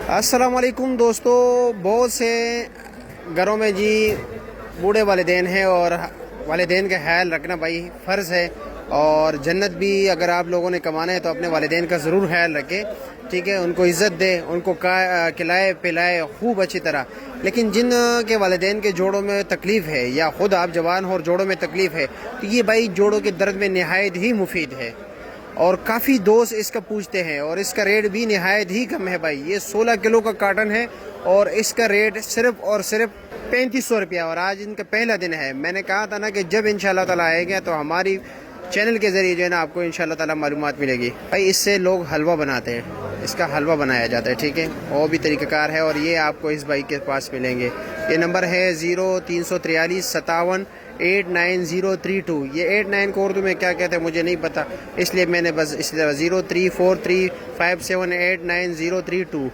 السلام علیکم دوستو، بہت سے گھروں میں جی بوڑھے والدین ہیں اور والدین کا خیال رکھنا بھائی فرض ہے، اور جنت بھی اگر آپ لوگوں نے کمانا ہے تو اپنے والدین کا ضرور خیال رکھیں، ٹھیک ہے؟ ان کو عزت دے، ان کو کھلائے پلائے خوب اچھی طرح۔ لیکن جن کے والدین کے جوڑوں میں تکلیف ہے یا خود آپ جوان ہو اور جوڑوں میں تکلیف ہے تو یہ بھائی جوڑوں کے درد میں نہایت ہی مفید ہے، اور کافی دوست اس کا پوچھتے ہیں، اور اس کا ریٹ بھی نہایت ہی کم ہے بھائی۔ یہ 16 کلو کا کارٹن ہے اور اس کا ریٹ صرف اور صرف 3500 روپیہ، اور آج ان کا پہلا دن ہے۔ میں نے کہا تھا نا کہ جب انشاءاللہ تعالیٰ آئے گا تو ہماری چینل کے ذریعے جو ہے نا آپ کو انشاءاللہ تعالیٰ معلومات ملے گی بھائی۔ اس سے لوگ حلوہ بناتے ہیں، اس کا حلوہ بنایا جاتا ہے، ٹھیک ہے؟ اور بھی طریقہ کار ہے، اور یہ آپ کو اس بھائی کے پاس ملیں گے۔ یہ نمبر ہے 0343578932۔ یہ 89 کو اردو میں کیا کہتے ہیں مجھے نہیں پتا، اس لیے میں نے بس 0343578932